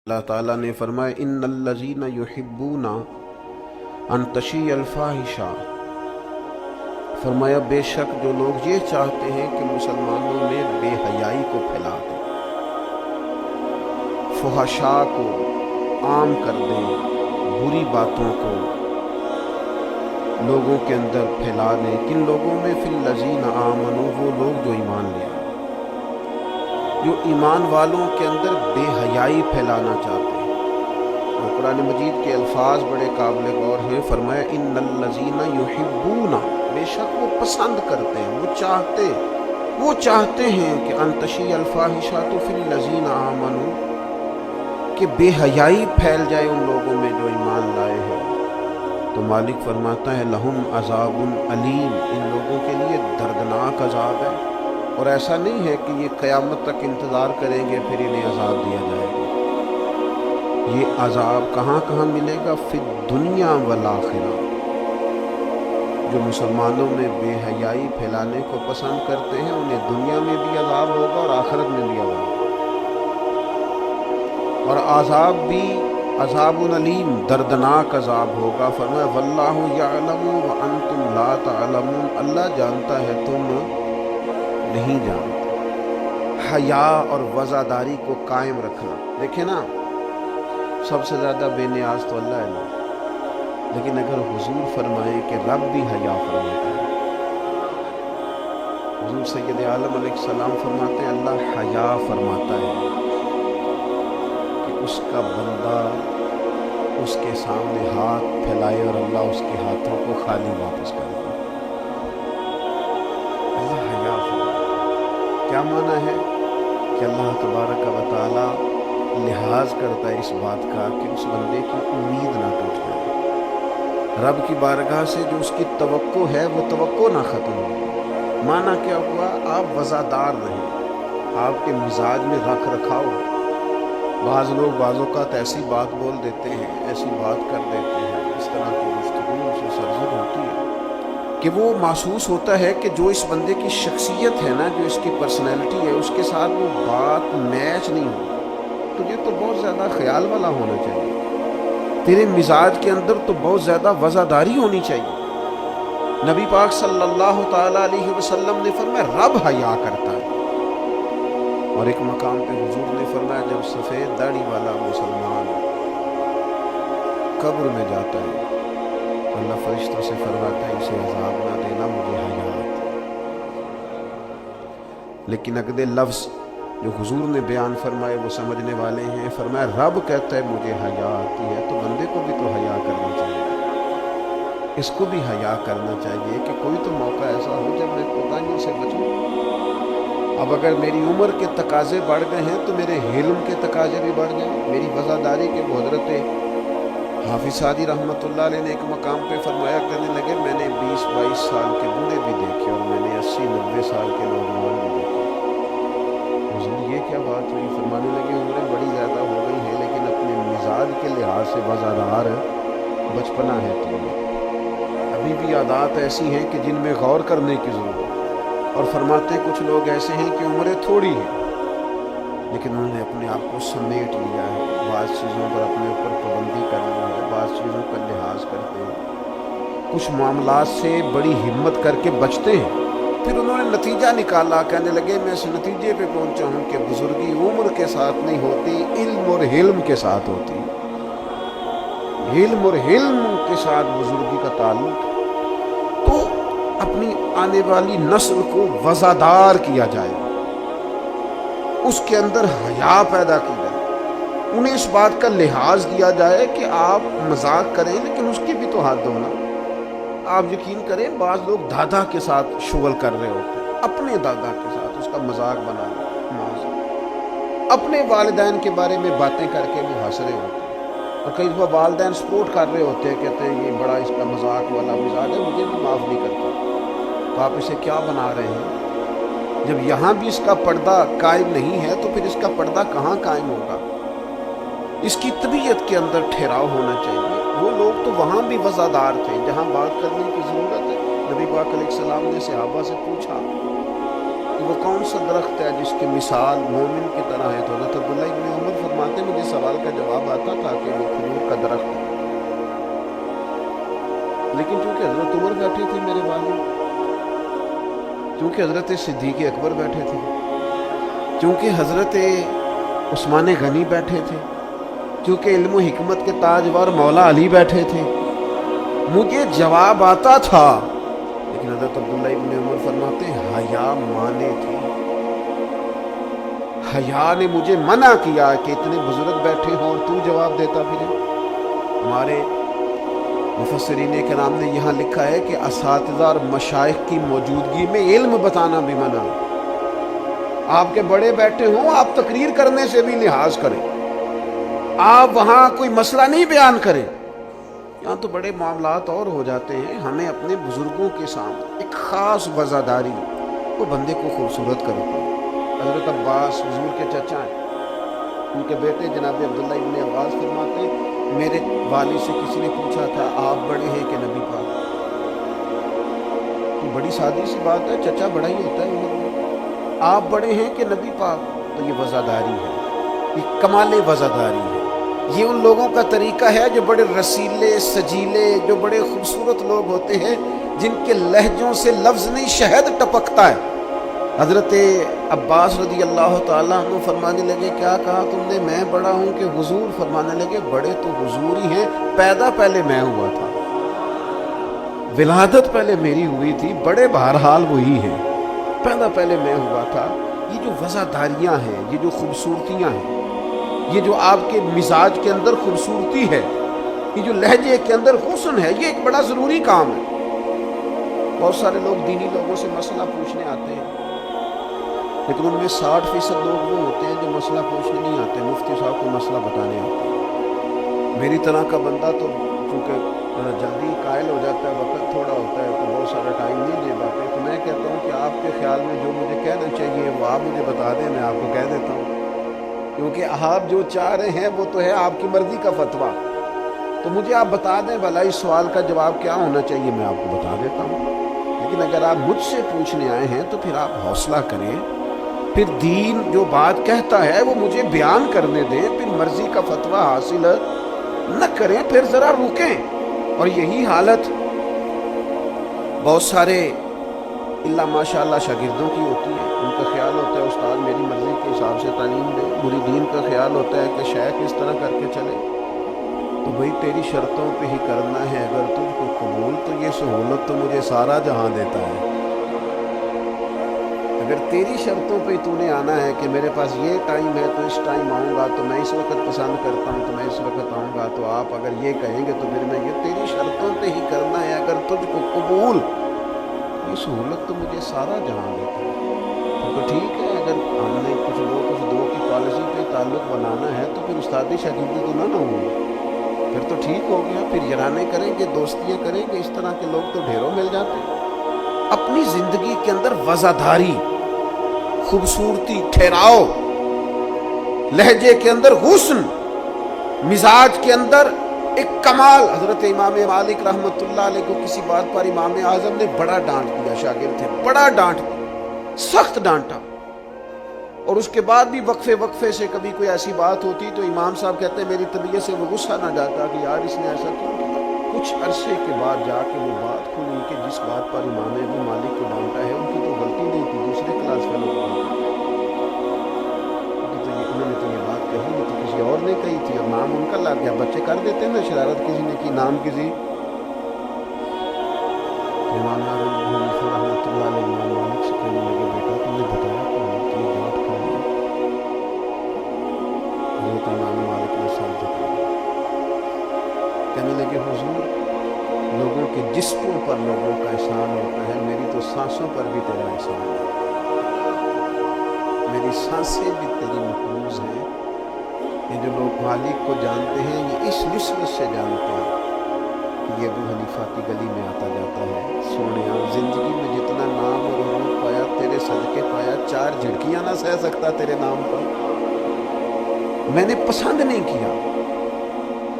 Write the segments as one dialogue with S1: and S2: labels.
S1: اللہ تعالیٰ نے فرمایا innallazین یحبون ان تشیع الفاحشہ، فرمایا بے شک جو لوگ یہ چاہتے ہیں کہ مسلمانوں میں بے حیائی کو پھیلا دیں، فحشاء کو عام کر دیں، بری باتوں کو لوگوں کے اندر پھیلا دیں۔ کن لوگوں میں؟ فی الذین آمنوا، وہ لوگ جو ایمان لے آئے، جو ایمان والوں کے اندر بے حیائی پھیلانا چاہتے ہیں۔ اور قرآن مجید کے الفاظ بڑے قابل غور ہیں۔ فرمایا ان الذین یحبون، بے شک وہ پسند کرتے ہیں، وہ چاہتے ہیں کہ ان تشیع الفاحشۃ فی الذین آمنوا، کہ بے حیائی پھیل جائے ان لوگوں میں جو ایمان لائے ہیں۔ تو مالک فرماتا ہے لہم عذاب علیم، ان لوگوں کے لیے دردناک عذاب ہے۔ اور ایسا نہیں ہے کہ یہ قیامت تک انتظار کریں گے پھر انہیں عذاب دیا جائے گا۔ یہ عذاب کہاں کہاں ملے گا؟ فی الدنیا والآخرہ، جو مسلمانوں میں بے حیائی پھیلانے کو پسند کرتے ہیں انہیں دنیا میں بھی عذاب ہوگا اور آخرت میں بھی عذاب ہوگا، اور عذاب بھی عذاب علیم، دردناک عذاب ہوگا۔ فرمایا واللہ یعلم وانتم لا تعلمون، اللہ جانتا ہے تم نہیں جانتے۔ حیا اور وزاداری کو قائم رکھنا، دیکھیں نا سب سے زیادہ بے نیاز تو اللہ ہے نا، لیکن اگر حضور فرمائے کہ رب بھی حیا فرماتا ہے، حضور سید عالم علیہ السلام فرماتے ہیں اللہ حیا فرماتا ہے کہ اس کا بندہ اس کے سامنے ہاتھ پھیلائے اور اللہ اس کے ہاتھوں کو خالی واپس کر دے۔ اللہ حیا فرماتا ہے، کیا معنی ہے کہ اللہ تبارک و تعالی لحاظ کرتا ہے اس بات کا کہ اس بندے کی امید نہ ٹوٹ جائے، رب کی بارگاہ سے جو اس کی توقع ہے وہ توقع نہ ختم ہو۔ معنی کیا ہوا؟ آپ وزادار رہیں، آپ کے مزاج میں رکھ رکھاؤ۔ بعض لوگ بعض اوقات ایسی بات بول دیتے ہیں، ایسی بات کر دیتے ہیں، اس طرح کی گفتگو سے سرزد ہوتی ہے کہ وہ محسوس ہوتا ہے کہ جو اس بندے کی شخصیت ہے نا، جو اس کی پرسنالٹی ہے، اس کے ساتھ وہ بات میچ نہیں ہوتی۔ تجھے تو بہت زیادہ خیال والا ہونا چاہیے، تیرے مزاج کے اندر تو بہت زیادہ وزاداری ہونی چاہیے۔ نبی پاک صلی اللہ تعالی علیہ وسلم نے فرمایا رب حیا کرتا ہے، اور ایک مقام پہ حضور نے فرمایا جب سفید داڑھی والا مسلمان قبر میں جاتا ہے تو اللہ فرشتوں سے فرماتا ہے اسے عذاب نہ دینا، مجھے حیا آتی ہے۔ لیکن اگلے لفظ جو حضور نے بیان فرمائے وہ سمجھنے والے ہیں۔ فرمایا رب کہتا ہے مجھے حیا آتی ہے، تو بندے کو بھی تو حیا کرنا چاہیے، اس کو بھی حیا کرنا چاہیے کہ کوئی تو موقع ایسا ہو جب میں کوتاہیوں سے بچوں۔ اب اگر میری عمر کے تقاضے بڑھ گئے ہیں تو میرے حلم کے تقاضے بھی بڑھ گئے، میری وزاداری کے۔ حضرت حافظ سعدی رحمۃ اللہ علیہ نے ایک مقام پہ فرمایا کرنے لگے میں نے 20-22 سال کے بوڑھے بھی دیکھے اور میں نے 80-90 سال کے نوجوان بھی دیکھے۔ حضور یہ کیا بات ہوئی؟ فرمانے لگے عمریں بڑی زیادہ ہو گئی ہیں لیکن اپنے مزاج کے لحاظ سے وزادار بچپنا ہے تمہیں، ابھی بھی عادات ایسی ہیں کہ جن میں غور کرنے کی ضرورت ہے۔ اور فرماتے کچھ لوگ ایسے ہیں کہ عمریں تھوڑی ہیں لیکن انہوں نے اپنے آپ کو سمیٹ لیا ہے، بعض چیزوں پر اپنے اوپر پابندی کر لی ہے، بعض چیزوں کا لحاظ کرتے ہیں، کچھ معاملات سے بڑی ہمت کر کے بچتے ہیں۔ پھر انہوں نے نتیجہ نکالا، کہنے لگے میں اس نتیجے پہ پہنچا ہوں کہ بزرگی عمر کے ساتھ نہیں ہوتی، علم اور حلم کے ساتھ ہوتی، علم اور حلم کے ساتھ بزرگی کا تعلق۔ تو اپنی آنے والی نسل کو وزادار کیا جائے، اس کے اندر حیا پیدا کی جائے، انہیں اس بات کا لحاظ دیا جائے کہ آپ مذاق کریں لیکن اس کی بھی تو ہاتھ دھونا۔ آپ یقین کریں بعض لوگ دادا کے ساتھ شغل کر رہے ہوتے ہیں، اپنے دادا کے ساتھ اس کا مذاق بنا رہے، اپنے والدین کے بارے میں باتیں کر کے وہ ہنس رہے ہوتے ہیں، اور کئی دفعہ والدین سپورٹ کر رہے ہوتے ہیں، کہتے ہیں یہ بڑا اس کا مذاق والا مزاج ہے، مجھے بھی معاف نہیں کرتا۔ تو آپ اسے کیا بنا رہے ہیں؟ جب یہاں بھی اس کا پردہ قائم نہیں ہے تو پھر اس کا پردہ کہاں قائم ہوگا؟ اس کی طبیعت کے اندر ٹھہراؤ ہونا چاہیے۔ وہ لوگ تو وہاں بھی وزادار تھے جہاں بات کرنے کی ضرورت ہے۔ نبی پاک علیہ السلام نے صحابہ سے پوچھا کہ وہ کون سا درخت ہے جس کی مثال مومن کی طرح ہے؟ تو حضرت عبداللہ ابن عمر فرماتے ہیں مجھے سوال کا جواب آتا تھا کہ وہ کھجور کا درخت ہے، لیکن چونکہ حضرت عمر بیٹھے تھے میرے والد، چونکہ حضرت صدیق اکبر بیٹھے تھے، چونکہ حضرت عثمان غنی بیٹھے تھے، چونکہ علم و حکمت کے تاجور مولا علی بیٹھے تھے، مجھے جواب آتا تھا، لیکن حضرت عبداللہ ابن عمر فرماتے ہیں حیا مانے تھی، حیا نے مجھے منع کیا کہ اتنے بزرگ بیٹھے ہوں اور تو جواب دیتا پھرے۔ ہمارے مفسرین کرام نے یہاں لکھا ہے کہ اساتذہ اور مشائخ کی موجودگی میں علم بتانا بھی منع، آپ کے بڑے بیٹھے ہوں آپ تقریر کرنے سے بھی لحاظ کریں، آپ وہاں کوئی مسئلہ نہیں بیان کریں، یہاں تو بڑے معاملات اور ہو جاتے ہیں۔ ہمیں اپنے بزرگوں کے سامنے ایک خاص وزاداری وہ بندے کو خوبصورت کرتی ہے۔ حضرت عباس حضور کے چچا ہیں، ان کے بیٹے جناب عبداللہ ابن عباس فرماتے ہیں میرے والد سے کسی نے پوچھا تھا آپ بڑے ہیں کہ نبی پاک؟ تو بڑی سادی سی بات ہے، چچا بڑا ہی ہوتا ہے عمر میں، آپ بڑے ہیں کہ نبی پاک؟ تو یہ وزاداری ہے، یہ کمال وزاداری ہے، یہ ان لوگوں کا طریقہ ہے جو بڑے رسیلے سجیلے، جو بڑے خوبصورت لوگ ہوتے ہیں، جن کے لہجوں سے لفظ نہیں شہد ٹپکتا ہے۔ حضرت عباس رضی اللہ تعالیٰ عنہ فرمانے لگے کیا کہا تم نے؟ میں بڑا ہوں کہ حضور؟ فرمانے لگے بڑے تو حضور ہی ہیں، پیدا پہلے میں ہوا تھا، ولادت پہلے میری ہوئی تھی، بڑے بہرحال وہی ہیں، پیدا پہلے میں ہوا تھا۔ یہ جو وزاداریاں ہیں، یہ جو خوبصورتیاں ہیں، یہ جو آپ کے مزاج کے اندر خوبصورتی ہے، یہ جو لہجے کے اندر حسن ہے، یہ ایک بڑا ضروری کام ہے۔ بہت سارے لوگ دینی لوگوں سے مسئلہ پوچھنے آتے ہیں، لیکن ان میں 60% لوگ وہ ہوتے ہیں جو مسئلہ پوچھنے نہیں آتے، مفتی صاحب کو مسئلہ بتانے آتے ہیں۔ میری طرح کا بندہ تو چونکہ جلدی قائل ہو جاتا ہے، وقت تھوڑا ہوتا ہے تو بہت سارا ٹائم نہیں دے پاتے، تو میں کہتا ہوں کہ آپ کے خیال میں جو مجھے کہنا چاہیے وہ آپ مجھے بتا دیں، میں آپ کو کہہ دیتا ہوں، کیونکہ آپ جو چاہ رہے ہیں وہ تو ہے آپ کی مرضی کا فتویٰ، تو مجھے آپ بتا دیں بھلا اس سوال کا جواب کیا ہونا چاہیے، میں آپ کو بتا دیتا ہوں۔ لیکن اگر آپ مجھ سے پوچھنے آئے ہیں تو پھر آپ حوصلہ کریں، پھر دین جو بات کہتا ہے وہ مجھے بیان کرنے دیں، پھر مرضی کا فتویٰ حاصل نہ کریں، پھر ذرا رکیں۔ اور یہی حالت بہت سارے اللہ ماشاء اللہ شاگردوں کی ہوتی ہے، ان کا خیال ہوتا ہے استاد میری مرضی کے حساب سے تعلیم دے، مریدین کا خیال ہوتا ہے کہ شیخ اس طرح کر کے چلے، تو بھئی تیری شرطوں پہ ہی کرنا ہے، اگر تجھ کو قبول تو یہ سہولت تو مجھے سارا جہاں دیتا ہے، اگر تیری شرطوں پہ تو نے آنا ہے کہ میرے پاس یہ ٹائم ہے تو اس ٹائم آؤں گا، تو میں اس وقت پسند کرتا ہوں تو میں اس وقت آؤں گا، تو آپ اگر یہ کہیں گے تو پھر میں یہ تیری شرطوں پہ ہی کرنا ہے، اگر تجھ کو قبول، یہ سہولت تو مجھے سارا جہاں دیتا ہے۔ تو ٹھیک ہے، اگر ہم نے کچھ دو کی پالیسی پہ تعلق بنانا ہے تو پھر استادی شاگردی تو نہ ہوگی، پھر تو ٹھیک ہو گیا، پھر یارانے کریں گے، دوستیاں کریں گے، اس طرح کے لوگ تو ڈھیروں مل جاتے ہیں۔ اپنی زندگی کے اندر وزاداری، خوبصورتی، ٹھہراؤ، لہجے کے اندر حسن، مزاج کے اندر ایک کمال۔ حضرت امام مالک رحمۃ اللہ علیہ کو کسی بات پر امام اعظم نے بڑا ڈانٹ دیا، شاگرد تھے، بڑا ڈانٹ دیا، سخت ڈانٹا، اور اس کے بعد بھی وقفے سے کبھی کوئی ایسی بات ہوتی تو امام صاحب کہتے ہیں میری طبیعت سے وہ غصہ نہ جاتا کہ یار اس نے ایسا کیوں کیا۔ کچھ عرصے کے بعد جا کے وہ بات کھلی کہ جس بات پر امام ابو مالک کو ڈانٹا ہے ان کی تو غلطی نہیں تھی، دوسرے کلاس فیلو کو انہوں نے تو یہ بات کہی نہیں تو کسی اور نے کہی تھی، اور نام ان کا لگ گیا۔ بچے کر دیتے ہیں نا شرارت، کسی نے کی، نام کسی، امام حنیفہ رحمۃ اللہ علیہ امام مالک سے کہنے لگے بیٹا تم نے بتایا کیوں کہ یہ ڈانٹ کھائی ہے؟ حضرت امام مالک نے سر جھکایا، کہنے لگے حضور لوگوں کے جسموں پر لوگوں کا احسان ہوتا ہے، میری تو سانسوں پر بھی تیرا احسان ہے، میری سانسیں بھی تیری محفوظ ہیں۔ یہ جو لوگ مالک کو جانتے ہیں یہ اس نسبت سے جانتے ہیں کہ یہ ابو حنیفہ کی گلی میں آتا جاتا ہے، سونیا زندگی میں جتنا نام اور عروج پایا تیرے صدقے پایا، 4 جھڑکیاں نہ سہ سکتا تیرے نام پر، میں نے پسند نہیں کیا۔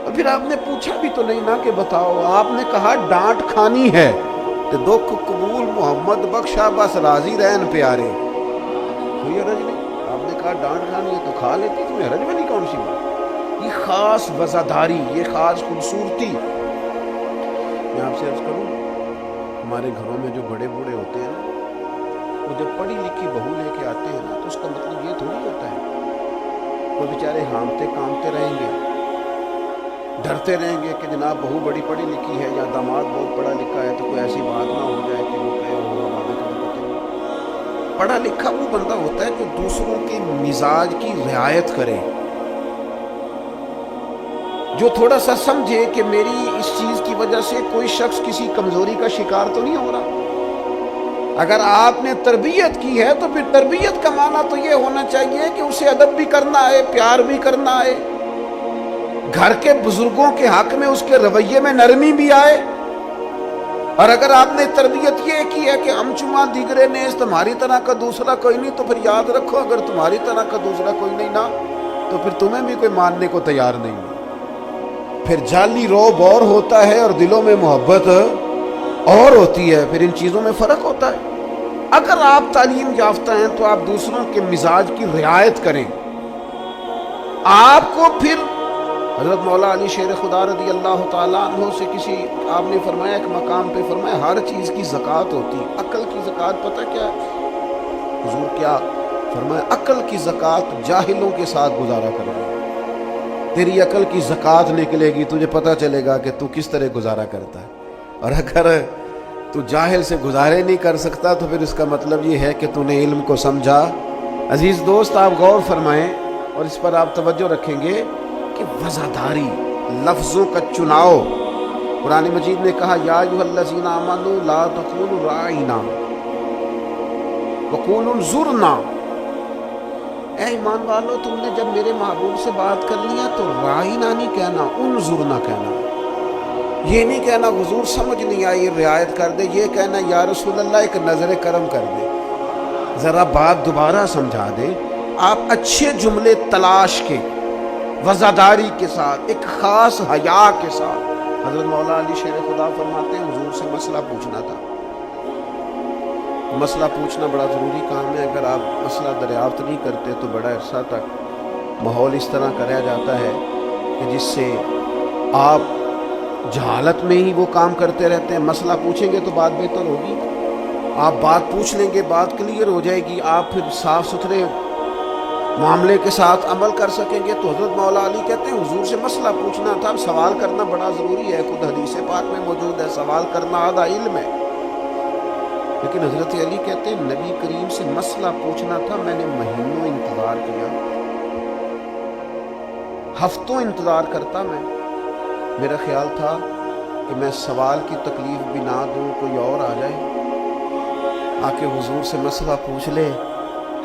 S1: اور پھر آپ نے پوچھا بھی تو نہیں نا کہ بتاؤ، آپ نے کہا ڈانٹ کھانی ہے تو دکھ قبول محمد بخشا بس راضی رہن پیارے، کوئی حرج نہیں، آپ نے کہا ڈانٹ کھانی ہے تو کھا لیتی، تمہیں حرج میں نہیں کون سی بات؟ یہ خاص وزاداری، یہ خاص خوبصورتی۔ میں آپ سے عرض کروں، ہمارے گھروں میں جو بڑے بوڑھے ہوتے ہیں نا، وہ جب پڑھی لکھی بہو لے کے آتے ہیں نا، تو اس کا مطلب یہ تھوڑی ہوتا ہے وہ بیچارے ہانپتے کامتے رہیں گے، ڈرتے رہیں گے کہ جناب بہو بڑی پڑھی لکھی ہے یا داماد بہت پڑھا لکھا ہے تو کوئی ایسی بات نہ ہو جائے کہ وہ کہے ہو ہمارے کو تو پتہ نہیں۔ پڑھا لکھا وہ بندہ ہوتا ہے جو دوسروں کے مزاج کی رعایت کرے، جو تھوڑا سا سمجھے کہ میری اس چیز کی وجہ سے کوئی شخص کسی کمزوری کا شکار تو نہیں ہو رہا۔ اگر آپ نے تربیت کی ہے تو پھر تربیت کا معنی تو یہ ہونا چاہیے کہ اسے ادب بھی کرنا ہے، پیار بھی کرنا ہے، گھر کے بزرگوں کے حق میں اس کے رویے میں نرمی بھی آئے۔ اور اگر آپ نے تربیت یہ کی ہے کہ ہم چما دیگرے نیز، تمہاری طرح کا دوسرا کوئی نہیں، تو پھر یاد رکھو اگر تمہاری طرح کا دوسرا کوئی نہیں نا، تو پھر تمہیں بھی کوئی ماننے کو تیار نہیں ہے۔ پھر جعلی روب اور ہوتا ہے اور دلوں میں محبت اور ہوتی ہے، پھر ان چیزوں میں فرق ہوتا ہے۔ اگر آپ تعلیم یافتہ ہیں تو آپ دوسروں کے مزاج کی رعایت کریں۔ آپ کو پھر حضرت مولا علی شیر خدا رضی اللہ تعالیٰ عنہ سے کسی آپ نے فرمایا ایک مقام پہ فرمایا ہر چیز کی زکوٰۃ ہوتی ہے، عقل کی زکوٰۃ پتہ کیا ہے؟ حضور کیا فرمایا؟ عقل کی زکوٰۃ جاہلوں کے ساتھ گزارا کرے گا، تیری عقل کی زکوٰۃ نکلے گی، تجھے پتہ چلے گا کہ تو کس طرح گزارا کرتا ہے۔ اور اگر تو جاہل سے گزارے نہیں کر سکتا تو پھر اس کا مطلب یہ ہے کہ تو نے علم کو سمجھا۔ عزیز دوست، آپ غور فرمائیں اور اس پر آپ توجہ رکھیں گے کہ وزاداری، لفظوں کا چناؤ۔ قرآن مجید نے کہا یا ایھا الذین آمنوا لا تقولوا راعینا وقولوا انظرنا۔ اے ایمان والو، تم نے جب میرے محبوب سے بات کر لیا تو راعینا نہیں کہنا، انظرنا کہنا۔ یہ نہیں کہنا حضور سمجھ نہیں آئی رعایت کر دے، یہ کہنا یا رسول اللہ ایک نظر کرم کر دے، ذرا بات دوبارہ سمجھا دے۔ آپ اچھے جملے تلاش کے وزاداری کے ساتھ، ایک خاص حیا کے ساتھ۔ حضرت مولا علی شیر خدا فرماتے ہیں حضور سے مسئلہ پوچھنا تھا۔ مسئلہ پوچھنا بڑا ضروری کام ہے، اگر آپ مسئلہ دریافت نہیں کرتے تو بڑا عرصہ تک ماحول اس طرح کا رہ جاتا ہے کہ جس سے آپ جہالت میں ہی وہ کام کرتے رہتے ہیں۔ مسئلہ پوچھیں گے تو بات بہتر ہوگی، آپ بات پوچھ لیں گے، بات کلیئر ہو جائے گی، آپ پھر صاف ستھرے معاملے کے ساتھ عمل کر سکیں گے۔ تو حضرت مولا علی کہتے ہیں حضور سے مسئلہ پوچھنا تھا۔ اب سوال کرنا بڑا ضروری ہے، خود حدیث پاک میں موجود ہے سوال کرنا آدھا علم ہے، لیکن حضرت علی کہتے ہیں نبی کریم سے مسئلہ پوچھنا تھا، میں نے مہینوں انتظار کیا، ہفتوں انتظار کرتا میں۔ میرا خیال تھا کہ میں سوال کی تکلیف بھی نہ دوں، کوئی اور آ جائے آ کے حضور سے مسئلہ پوچھ لے۔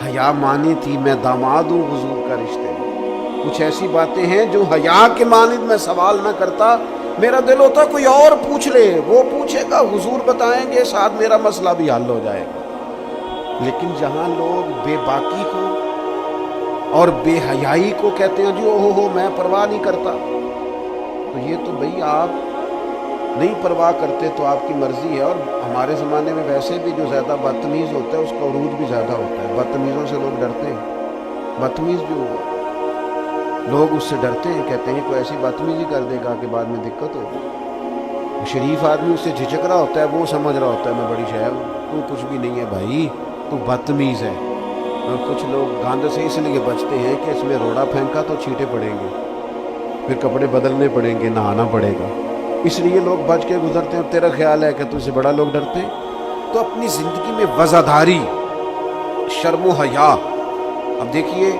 S1: حیا مانی تھی، میں داماد ہوں حضور کا رشتے میں۔ کچھ ایسی باتیں ہیں جو حیا کے مانند میں سوال نہ کرتا، میرا دل ہوتا کوئی اور پوچھ لے، وہ پوچھے گا حضور بتائیں گے، ساتھ میرا مسئلہ بھی حل ہو جائے گا۔ لیکن جہاں لوگ بے باکی کو اور بے حیائی کو کہتے ہیں جی ہو میں پرواہ نہیں کرتا، تو یہ تو بھئی آپ نہیں پرواہ کرتے تو آپ کی مرضی ہے۔ اور ہمارے زمانے میں ویسے بھی جو زیادہ بدتمیز ہوتا ہے اس کا عروج بھی زیادہ ہوتا ہے، بدتمیزوں سے لوگ ڈرتے ہیں۔ بدتمیز جو لوگ اس سے ڈرتے ہیں، کہتے ہیں کوئی ایسی بدتمیزی کر دے گا کہ بعد میں دقت ہوگی۔ شریف آدمی اس سے جھجک رہا ہوتا ہے، وہ سمجھ رہا ہوتا ہے میں بڑی شے ہوں، تو کچھ بھی نہیں ہے بھائی، تو بدتمیز ہے۔ اور کچھ لوگ گاند سے اس لیے بچتے ہیں کہ اس میں روڑا پھینکا تو چھینٹے پڑیں گے، پھر کپڑے بدلنے پڑیں گے، نہانا پڑے گا، اس لیے لوگ بچ کے گزرتے ہیں۔ تیرا خیال ہے کہ تجھ سے بڑا لوگ ڈرتے ہیں؟ تو اپنی زندگی میں وزاداری، شرم و حیا۔ اب دیکھیے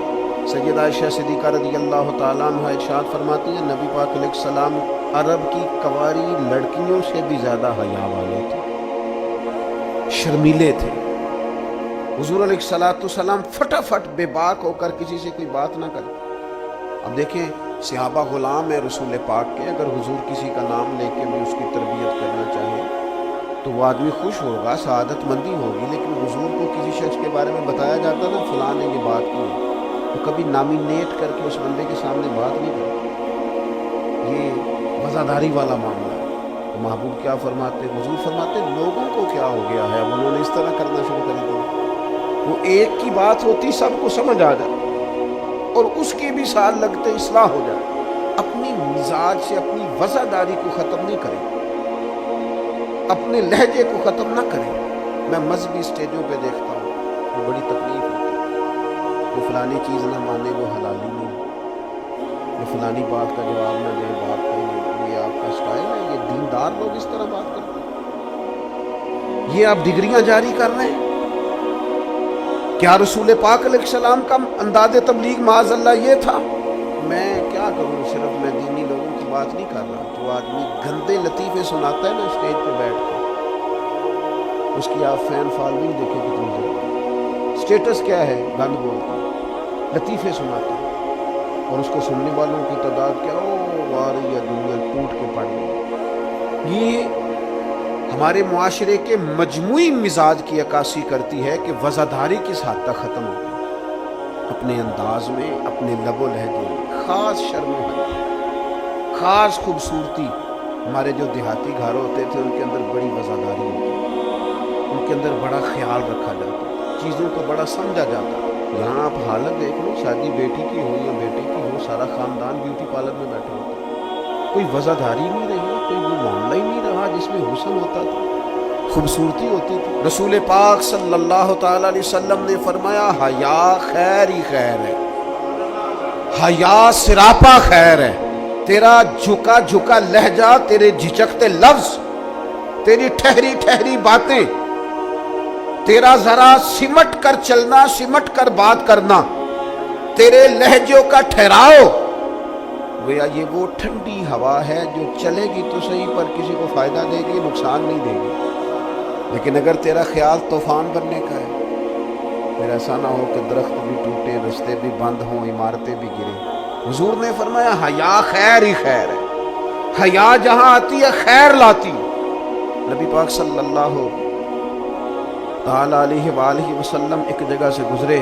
S1: سیدہ عائشہ صدیقہ رضی اللہ تعالیٰ عنہ ارشاد فرماتی ہیں نبی پاک علیہ السلام عرب کی کنواری لڑکیوں سے بھی زیادہ حیا والے تھے، شرمیلے تھے۔ حضور علیہ السلام فٹافٹ بے باک ہو کر کسی سے کوئی بات نہ کرتے۔ اب دیکھیں صحابہ غلام ہیں رسول پاک کے، اگر حضور کسی کا نام لے کے بھی اس کی تربیت کرنا چاہے تو وہ آدمی خوش ہوگا، سعادت مندی ہوگی، لیکن حضور کو کسی شخص کے بارے میں بتایا جاتا نا فلاں نے یہ بات کی، تو کبھی نامینیٹ کر کے اس بندے کے سامنے بات نہیں کرتے۔ یہ وزاداری والا معاملہ ہے۔ تو محبوب کیا فرماتے، حضور فرماتے لوگوں کو کیا ہو گیا ہے، اب انہوں نے اس طرح کرنا شروع کر دیا۔ وہ ایک کی بات ہوتی سب کو سمجھ آ جائے اور اس کے بھی سال لگتے اصلاح ہو جائے. اپنی مزاج سے اپنی وزاداری کو ختم نہیں کریں, اپنے لہجے کو ختم نہ کریں. میں مذہبی اسٹیجوں پہ دیکھتا ہوں وہ بڑی تکلیف ہوتی ہے. وہ فلانی چیز نہ مانے وہ حلالی نہیں, وہ فلانی بات کا جواب نہ دے بات کا نہیں. یہ آپ کا اسٹائل ہے؟ یہ دیندار لوگ اس طرح بات کرتے ہیں؟ یہ آپ ڈگریاں جاری کر رہے ہیں؟ کیا رسول پاک علیہ السلام کا انداز تبلیغ معاذ اللہ یہ تھا؟ میں کیا کروں, صرف میں دینی لوگوں کی بات نہیں کر رہا. جو آدمی گندے لطیفے سناتا ہے نا اسٹیج پہ بیٹھ کے, اس کی آپ فین فالوئنگ دیکھیں کتنی زیادہ. اسٹیٹس کیا ہے؟ گند بولتا ہے, لطیفے سناتا ہے, اور اس کو سننے والوں کی تعداد کیا ہو رہی ہے, دنیا ٹوٹ کے پڑ گئی. یہ ہمارے معاشرے کے مجموعی مزاج کی عکاسی کرتی ہے کہ وزاداری کس حد تک ختم ہو گئی. اپنے انداز میں, اپنے لب و لہجے میں خاص شرم و حیا, خاص خوبصورتی. ہمارے جو دیہاتی گھر ہوتے تھے ان کے اندر بڑی وزاداری ہوتی تھی, ان کے اندر بڑا خیال رکھا جاتا, چیزوں کو بڑا سمجھا جاتا. یہاں آپ حالت دیکھ لو, شادی بیٹی کی ہو یا بیٹے کی ہو, سارا خاندان بیوٹی پارلر میں بیٹھا ہوتا ہے. کوئی وزاداری نہیں رہی, کوئی وہ معاملہ ہی نہیں رہا جس میں حسن ہوتا تھا, خوبصورتی ہوتی تھی. رسول پاک صلی اللہ تعالی علیہ وسلم نے فرمایا حیا خیر ہی خیر ہے, حیا سراپا خیر ہے. تیرا جھکا جھکا لہجہ, تیرے جھجکتے لفظ, تیری ٹھہری ٹھہری باتیں, تیرا ذرا سمٹ کر چلنا, سمٹ کر بات کرنا, تیرے لہجوں کا ٹھہراؤ, گویا یہ وہ ٹھنڈی ہوا ہے جو چلے گی تو صحیح پر کسی کو فائدہ دے گی, نقصان نہیں دے گی. لیکن اگر تیرا خیال طوفان بننے کا ہے, پھر ایسا نہ ہو کہ درخت بھی ٹوٹے, رستے بھی بند ہوں, عمارتیں بھی گریں. حضور نے فرمایا حیا خیر ہی خیر ہے, حیا جہاں آتی ہے خیر لاتی. نبی پاک صلی اللہ تعالی علیہ وآلہ وسلم ایک جگہ سے گزرے,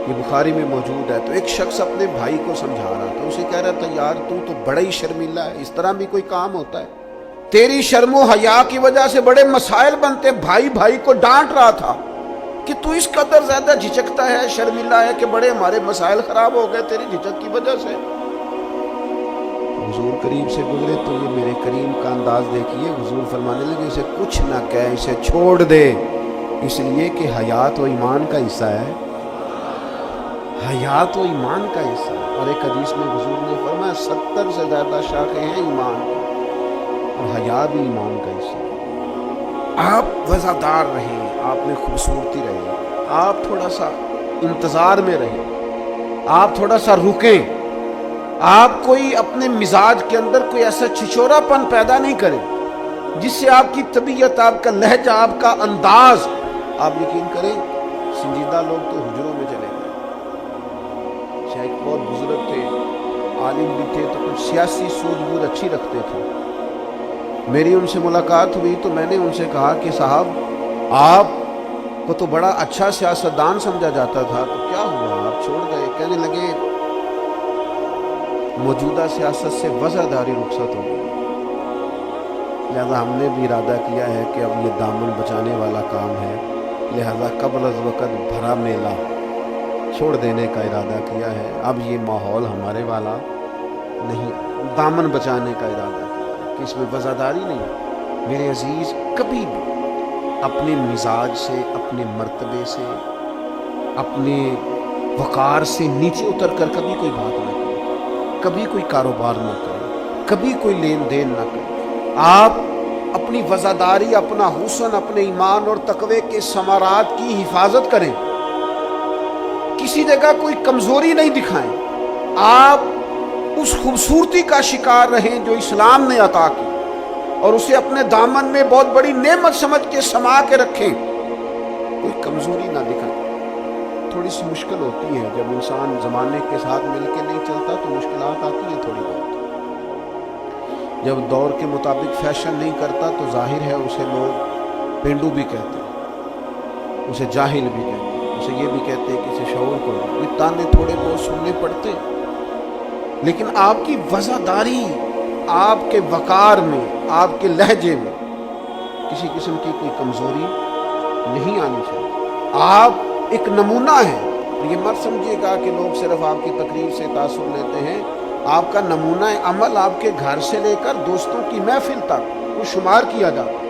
S1: یہ بخاری میں موجود ہے. تو ایک شخص اپنے بھائی کو سمجھا رہا تھا, اسے کہہ رہا تھا یار تو بڑا ہی شرمیلا ہے, اس طرح بھی کوئی کام ہوتا ہے؟ تیری شرم و حیا کی وجہ سے بڑے مسائل بنتے. بھائی بھائی کو ڈانٹ رہا تھا کہ تو اس قدر زیادہ جھجکتا ہے, شرمیلا ہے کہ بڑے ہمارے مسائل خراب ہو گئے تیری جھجک کی وجہ سے. حضور قریب سے گزرے تو یہ میرے کریم کا انداز دیکھیے. حضور فرمانے لگے اسے کچھ نہ کہہ, اسے چھوڑ دے, اس لیے کہ حیات و ایمان کا حصہ ہے, حیات و ایمان کا حصہ ہے. اور ایک حدیث میں حضور نے فرمایا 70 سے زیادہ شاخیں ہیں ایمان کی, اور حیا بھی ایمان کا حصہ ہے. آپ وزادار رہیں, آپ میں خوبصورتی رہے, آپ تھوڑا سا انتظار میں رہیں, آپ تھوڑا سا رکیں, آپ کوئی اپنے مزاج کے اندر کوئی ایسا چھچورا پن پیدا نہیں کریں جس سے آپ کی طبیعت, آپ کا لہجہ, آپ کا انداز, آپ یقین کریں سنجیدہ لوگ تو حجروں میں چلے گئے. شیخ بہت بزرگ تھے, عالم بھی تھے, تو کچھ سیاسی سوجھ بوجھ اچھی رکھتے تھے. میری ان سے ملاقات ہوئی تو میں نے ان سے کہا کہ صاحب آپ کو تو بڑا اچھا سیاستدان سمجھا جاتا تھا, تو کیا ہوا آپ چھوڑ گئے؟ کہنے لگے موجودہ سیاست سے وزاداری رخصت ہو گئی, لہذا ہم نے بھی ارادہ کیا ہے کہ اب یہ دامن بچانے والا کام ہے, لہذا قبل از وقت بھرا میلہ چھوڑ دینے کا ارادہ کیا ہے. اب یہ ماحول ہمارے والا نہیں, دامن بچانے کا ارادہ کیا ہے کہ اس میں وزاداری نہیں. میرے عزیز کبھی بھی اپنے مزاج سے, اپنے مرتبے سے, اپنے وقار سے نیچے اتر کر کبھی کوئی بات نہ کریں, کبھی کوئی کاروبار نہ کریں, کبھی کوئی لین دین نہ کریں. آپ اپنی وزاداری, اپنا حسن, اپنے ایمان اور تقوی کے ثمرات کی حفاظت کریں, کسی جگہ کوئی کمزوری نہیں دکھائیں. آپ اس خوبصورتی کا شکار رہیں جو اسلام نے عطا کی, اور اسے اپنے دامن میں بہت بڑی نعمت سمجھ کے سما کے رکھیں, کوئی کمزوری نہ دکھائیں. تھوڑی سی مشکل ہوتی ہے جب انسان زمانے کے ساتھ مل کے نہیں چلتا, تو مشکلات آتی ہیں تھوڑی بہت. جب دور کے مطابق فیشن نہیں کرتا تو ظاہر ہے اسے لوگ پینڈو بھی کہتے ہیں, اسے جاہل بھی کہتے ہیں, اسے یہ بھی کہتے ہیں کہ اسے شعور کو. یہ تانے تھوڑے بہت سننے پڑتے, لیکن آپ کی وزاداری, آپ کے وقار میں, آپ کے لہجے میں کسی قسم کی کوئی کمزوری نہیں آنی چاہیے. آپ ایک نمونہ ہیں۔ یہ مت سمجھیے گا کہ لوگ صرف آپ کی تقریر سے تاثر لیتے ہیں، آپ کا نمونہ عمل آپ کے گھر سے لے کر دوستوں کی محفل تک وہ شمار کیا جاتا ہے۔